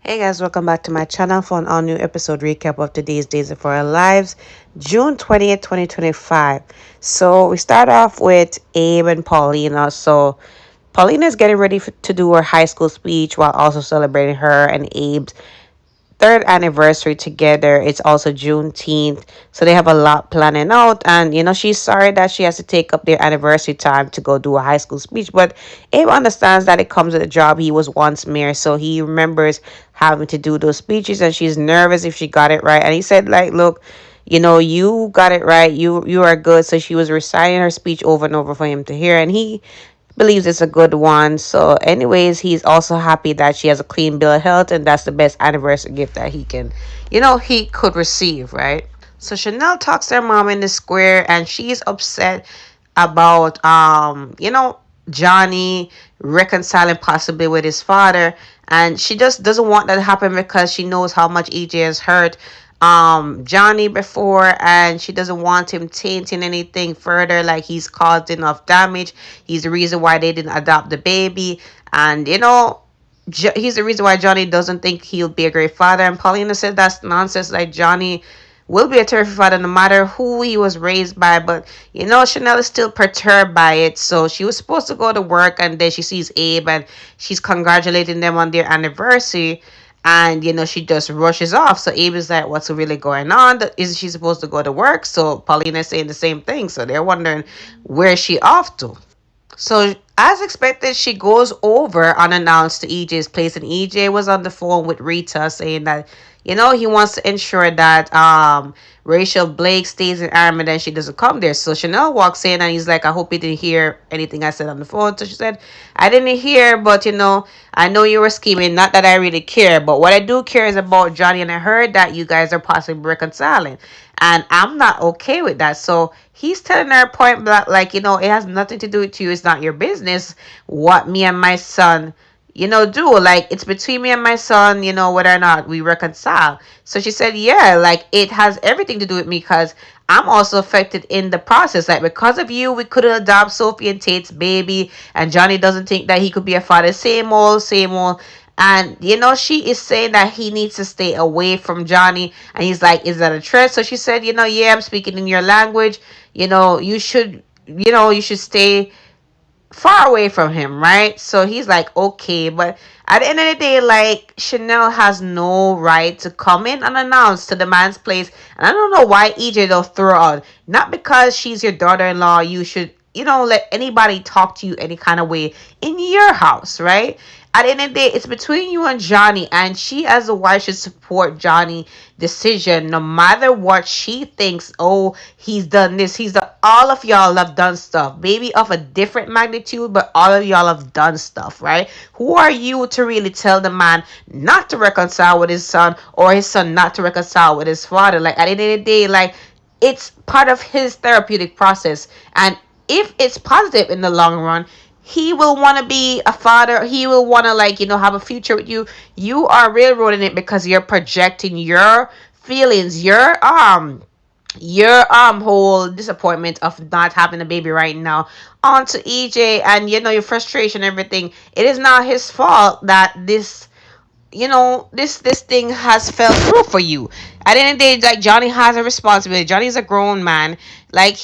Hey guys, welcome back to my channel for an all new episode recap of today's Days of Our Lives, June 20th, 2025. So we start off with Abe and Paulina. So Paulina is getting ready to do her high school speech while also celebrating her and Abe's third anniversary together. It's also Juneteenth. So they have a lot planning out. And, she's sorry that she has to take up their anniversary time to go do a high school speech. But Abe understands that it comes with a job. He was once mayor. So he remembers having to do those speeches. And she's nervous if she got it right. And he said, like, look, you got it right. You are good. So she was reciting her speech over and over for him to hear. And he believes it's a good one. So, anyways, he's also happy that she has a clean bill of health, and that's the best anniversary gift that he could receive, right? So Chanel talks to her mom in the square, and she's upset about Johnny reconciling possibly with his father, and she just doesn't want that to happen because she knows how much EJ has hurt Johnny before, and she doesn't want him tainting anything further, like he's caused enough damage. He's the reason why they didn't adopt the baby, and he's the reason why Johnny doesn't think he'll be a great father. And Paulina said that's nonsense. Like, Johnny will be a terrific father no matter who he was raised by. But Chanel is still perturbed by it. So she was supposed to go to work, and then she sees Abe and she's congratulating them on their anniversary. And she just rushes off. So Abe is like, what's really going on? Isn't she supposed to go to work? So Paulina is saying the same thing. So they're wondering where she off to. So, as expected, she goes over unannounced to EJ's place, and EJ was on the phone with Rita saying that, he wants to ensure that Rachel Blake stays in Armand and she doesn't come there. So Chanel walks in and he's like, I hope you didn't hear anything I said on the phone. So she said, I didn't hear, but I know you were scheming. Not that I really care, but what I do care is about Johnny, and I heard that you guys are possibly reconciling. And I'm not okay with that. So he's telling her point blank, like, it has nothing to do with you. It's not your business what me and my son, do. Like, it's between me and my son, whether or not we reconcile. So she said, yeah, like, it has everything to do with me because I'm also affected in the process. Like, because of you, we couldn't adopt Sophie and Tate's baby. And Johnny doesn't think that he could be a father. Same old, same old. And she is saying that he needs to stay away from Johnny. And he's like, is that a threat? So she said, yeah, I'm speaking in your language. You should stay far away from him, right? So he's like, okay. But at the end of the day, like, Chanel has no right to come in unannounced to the man's place. And I don't know why EJ don't throw out. Not because she's your daughter-in-law, you should let anybody talk to you any kind of way in your house, right? At the end of the day, it's between you and Johnny, and she as a wife should support Johnny's decision no matter what she thinks. Oh, he's done this, he's done. All of y'all have done stuff, maybe of a different magnitude, but all of y'all have done stuff, right? Who are you to really tell the man not to reconcile with his son, or his son not to reconcile with his father? Like, at the end of the day, like, it's part of his therapeutic process, and if it's positive in the long run, he will want to be a father. He will want to, like, have a future with you. You are railroading it because you're projecting your feelings, your whole disappointment of not having a baby right now onto EJ, and your frustration and everything. It is not his fault that this thing has fell through for you. At the end of the day, like, Johnny has a responsibility. Johnny's a grown man. Like,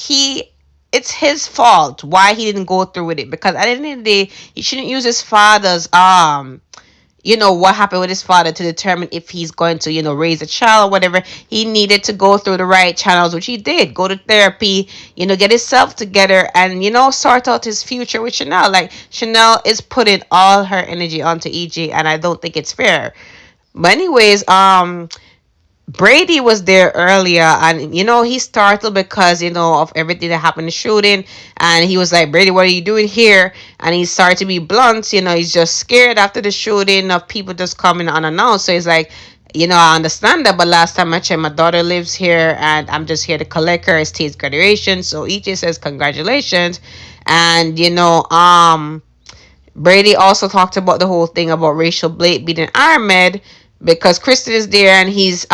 it's his fault why he didn't go through with it, because at the end of the day, he shouldn't use his father's what happened with his father to determine if he's going to raise a child or whatever. He needed to go through the right channels, which he did. Go to therapy, get himself together, and sort out his future with Chanel. Like, Chanel is putting all her energy onto EJ, and I don't think it's fair. But anyways, Brady was there earlier, and he startled because of everything that happened in the shooting, and he was like, Brady, what are you doing here? And he started to be blunt. He's just scared after the shooting of people just coming unannounced. So he's like, I understand that, but last time I checked, my daughter lives here, and I'm just here to collect her estate's graduation. So EJ says congratulations. And Brady also talked about the whole thing about Rachel Blake beating Ahmed. because Kristen is there and he's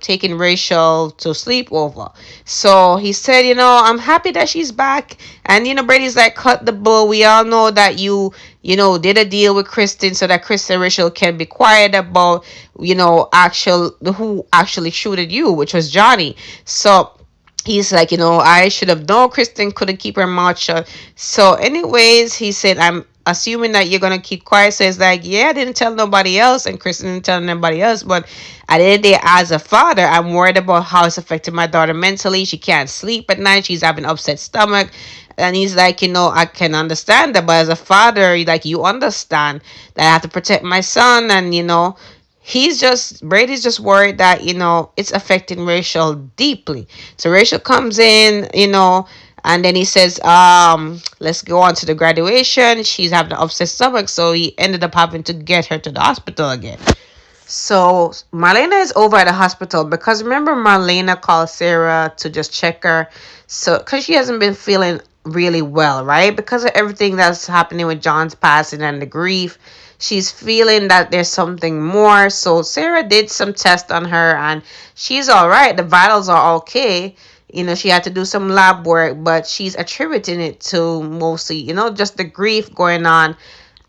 taking Rachel to sleep over. So he said, I'm happy that she's back. And Brady's like, cut the bull. We all know that you did a deal with Kristen so that Kristen and Rachel can be quiet about, who actually shooted you, which was Johnny. So he's like, I should have known Kristen couldn't keep her mouth shut. So, anyways, he said, I'm assuming that you're gonna keep quiet. So it's like, yeah, I didn't tell nobody else, and Kristen didn't tell nobody else. But at the end of the day, as a father, I'm worried about how it's affecting my daughter mentally. She can't sleep at night. She's having upset stomach. And he's like, I can understand that, but as a father, like, you understand that I have to protect my son, and Brady's just worried that it's affecting Rachel deeply. So Rachel comes in, and then he says, let's go on to the graduation. She's having an upset stomach, so he ended up having to get her to the hospital again. So Marlena is over at the hospital because remember Marlena called Sarah to just check her. So because she hasn't been feeling really well, right? Because of everything that's happening with John's passing and the grief, she's feeling that there's something more. So Sarah did some tests on her and she's all right. The vitals are okay. She had to do some lab work, but she's attributing it to mostly, just the grief going on.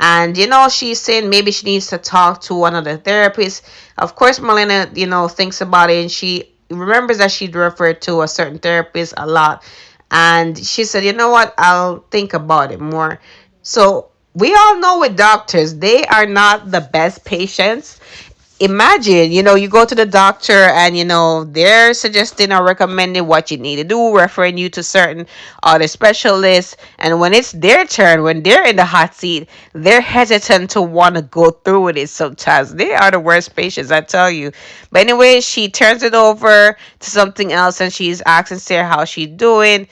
And she's saying maybe she needs to talk to one of the therapists. Of course, Melina, thinks about it, and she remembers that she'd referred to a certain therapist a lot. And she said, you know what, I'll think about it more. So we all know with doctors, they are not the best patients. Imagine, you go to the doctor and, they're suggesting or recommending what you need to do, referring you to certain other specialists. And when it's their turn, when they're in the hot seat, they're hesitant to want to go through with it sometimes. They are the worst patients, I tell you. But anyway, she turns it over to something else and she's asking Sarah how she's doing.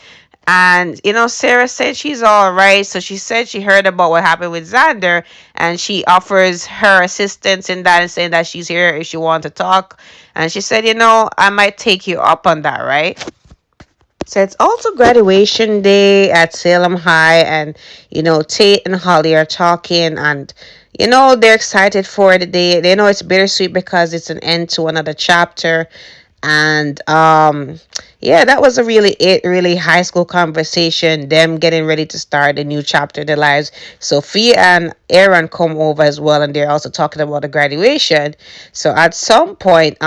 And, Sarah said she's all right. So she said she heard about what happened with Xander and she offers her assistance in that and saying that she's here if she wants to talk. And she said, I might take you up on that, right? So it's also graduation day at Salem High, and Tate and Holly are talking, and they're excited for the day. They know it's bittersweet because it's an end to another chapter, and yeah, that was a really high school conversation, them getting ready to start a new chapter in their lives. Sophia and Aaron come over as well, and they're also talking about the graduation. So at some point,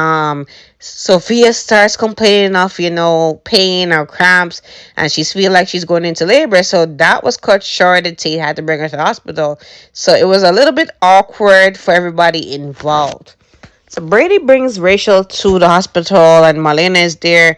Sophia starts complaining of pain or cramps, and she's feel like she's going into labor. So that was cut short, and Tate had to bring her to the hospital. So it was a little bit awkward for everybody involved. So Brady brings Rachel to the hospital, and Marlena is there.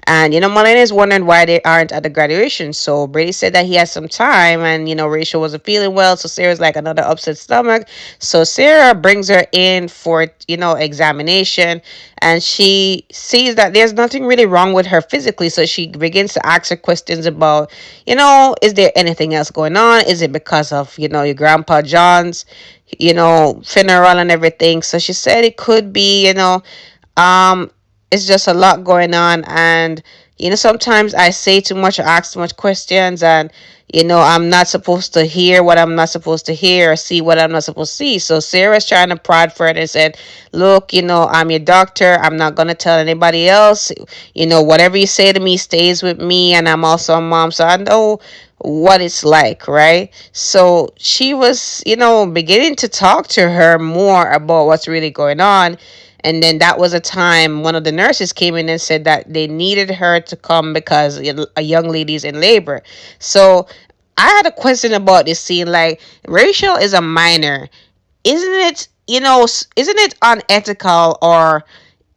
And Marlena is wondering why they aren't at the graduation. So Brady said that he has some time, and Rachel wasn't feeling well. So Sarah's like another upset stomach. So Sarah brings her in for examination, and she sees that there's nothing really wrong with her physically. So she begins to ask her questions about, is there anything else going on? Is it because of your grandpa John's funeral and everything? So she said it could be, um, it's just a lot going on. And, sometimes I say too much or ask too much questions, and, I'm not supposed to hear what I'm not supposed to hear or see what I'm not supposed to see. So Sarah's trying to prod for it and said, look, I'm your doctor. I'm not going to tell anybody else. Whatever you say to me stays with me. And I'm also a mom. So I know what it's like, right? So she was, beginning to talk to her more about what's really going on. And then that was a time one of the nurses came in and said that they needed her to come because a young lady's in labor. So I had a question about this scene. Like, Rachel is a minor. Isn't it unethical or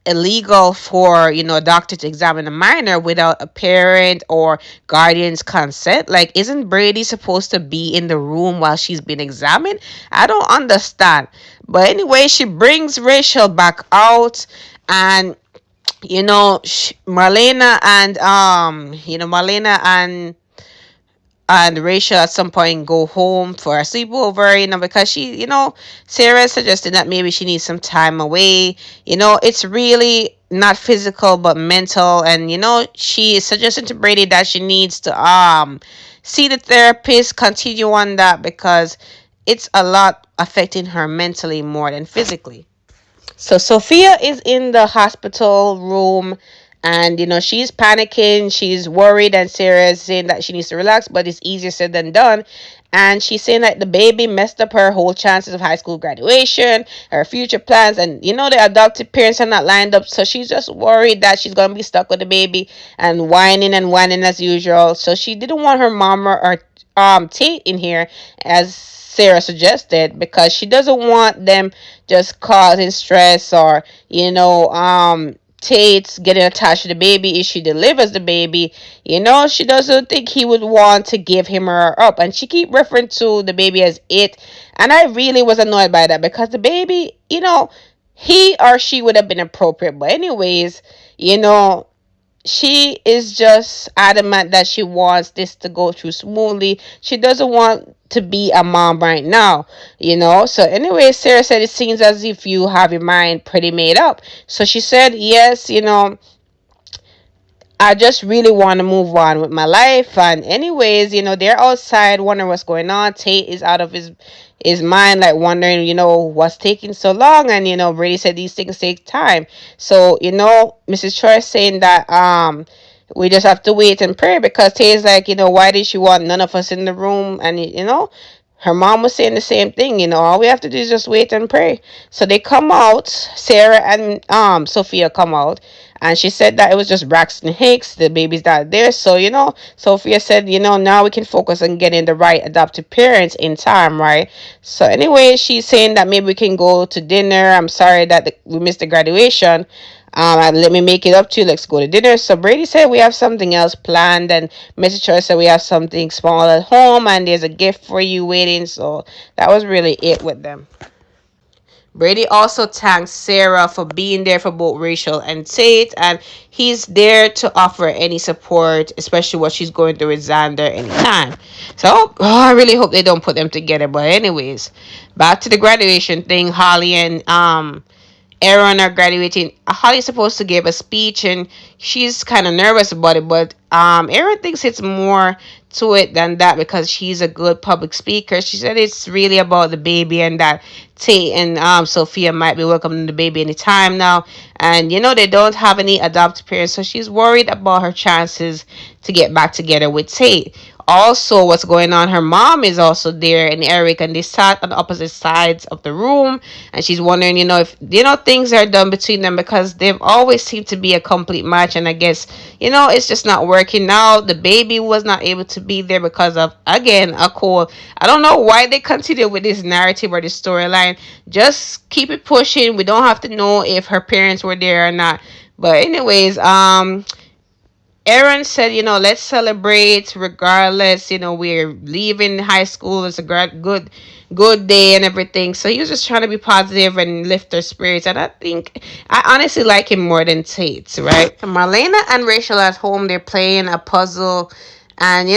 illegal for a doctor to examine a minor without a parent or guardian's consent? Like, isn't Brady supposed to be in the room while she's being examined? I don't understand. But anyway, she brings Rachel back out, and Marlena and Rachel at some point go home for a sleepover, because Sarah suggested that maybe she needs some time away. It's really not physical but mental, and she is suggesting to Brady that she needs to see the therapist, continue on that because it's a lot affecting her mentally more than physically. So Sophia is in the hospital room, and she's panicking, she's worried, and Sarah is saying that she needs to relax, but it's easier said than done. And she's saying that the baby messed up her whole chances of high school graduation, her future plans, and the adopted parents are not lined up. So she's just worried that she's gonna be stuck with the baby and whining as usual. So she didn't want her mom or Tate in here, as Sarah suggested, because she doesn't want them just causing stress, or Tate's getting attached to the baby if she delivers the baby. She doesn't think he would want to give him or her up, and she keep referring to the baby as it. And I really was annoyed by that, because the baby, he or she would have been appropriate. But anyways, you know she is just adamant that she wants this to go through smoothly. She doesn't want to be a mom right now. So anyway, Sarah said it seems as if you have your mind pretty made up. So she said, yes, I just really want to move on with my life. And anyways, they're outside wondering what's going on. Tate is out of his mind, like wondering, what's taking so long. And Brady said these things take time. So Mrs. Choi is saying that we just have to wait and pray, because Tate's like, why did she want none of us in the room? And her mom was saying the same thing. All we have to do is just wait and pray. So they come out. Sarah and Sophia come out, and she said that it was just Braxton Hicks. The baby's not there. So Sophia said, now we can focus on getting the right adoptive parents in time, right? So anyway, she's saying that maybe we can go to dinner. I'm sorry that we missed the graduation. And let me make it up to you. Let's go to dinner. So Brady said we have something else planned, and Mr. Choi said we have something small at home, and there's a gift for you waiting. So that was really it with them. Brady also thanks Sarah for being there for both Rachel and Tate, and he's there to offer any support, especially what she's going through with Xander anytime. So, I really hope they don't put them together. But anyways, back to the graduation thing. Holly and Aaron are graduating. Holly's supposed to give a speech, and she's kind of nervous about it, but Aaron thinks it's more to it than that, because she's a good public speaker. She said it's really about the baby, and that Tate and Sophia might be welcoming the baby anytime now. And they don't have any adopted parents, so she's worried about her chances to get back together with Tate. Also, what's going on, her mom is also there, and Eric, and they sat on the opposite sides of the room, and she's wondering, if things are done between them, because they've always seemed to be a complete match. And I guess it's just not working now. The baby was not able to be there because of, again, a cold. I don't know why they continue with this narrative or this storyline. Just keep it pushing. We don't have to know if her parents were there or not. But anyways, Aaron said, let's celebrate regardless. We're leaving high school. It's a good day and everything. So he was just trying to be positive and lift their spirits. And I honestly like him more than Tate, right? So Marlena and Rachel at home, they're playing a puzzle. And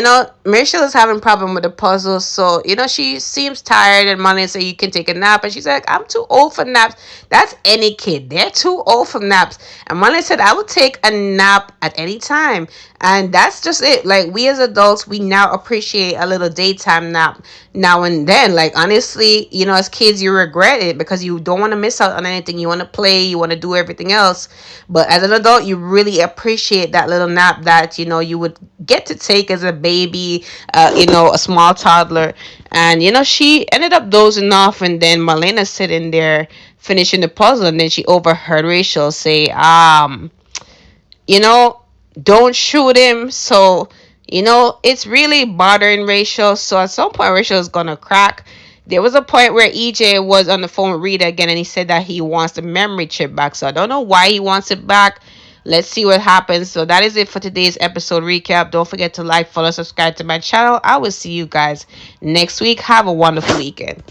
Rachel is having problem with the puzzle, so she seems tired. And Marlena said, "You can take a nap," and she's like, "I'm too old for naps." That's any kid; they're too old for naps. And Marlena said, "I will take a nap at any time," and that's just it. Like, we as adults, we now appreciate a little daytime nap now and then. Like, honestly, as kids, you regret it because you don't want to miss out on anything. You want to play, you want to do everything else, but as an adult, you really appreciate that little nap that you would get to take as a baby, a small toddler. And she ended up dozing off, and then Marlena sitting there finishing the puzzle, and then she overheard Rachel say, you know, don't shoot him. So, it's really bothering Rachel. So at some point, Rachel is gonna crack. There was a point where EJ was on the phone with Rita again, and he said that he wants the memory chip back. So I don't know why he wants it back. Let's see what happens. So that is it for today's episode recap. Don't forget to like, follow, subscribe to my channel. I will see you guys next week. Have a wonderful weekend.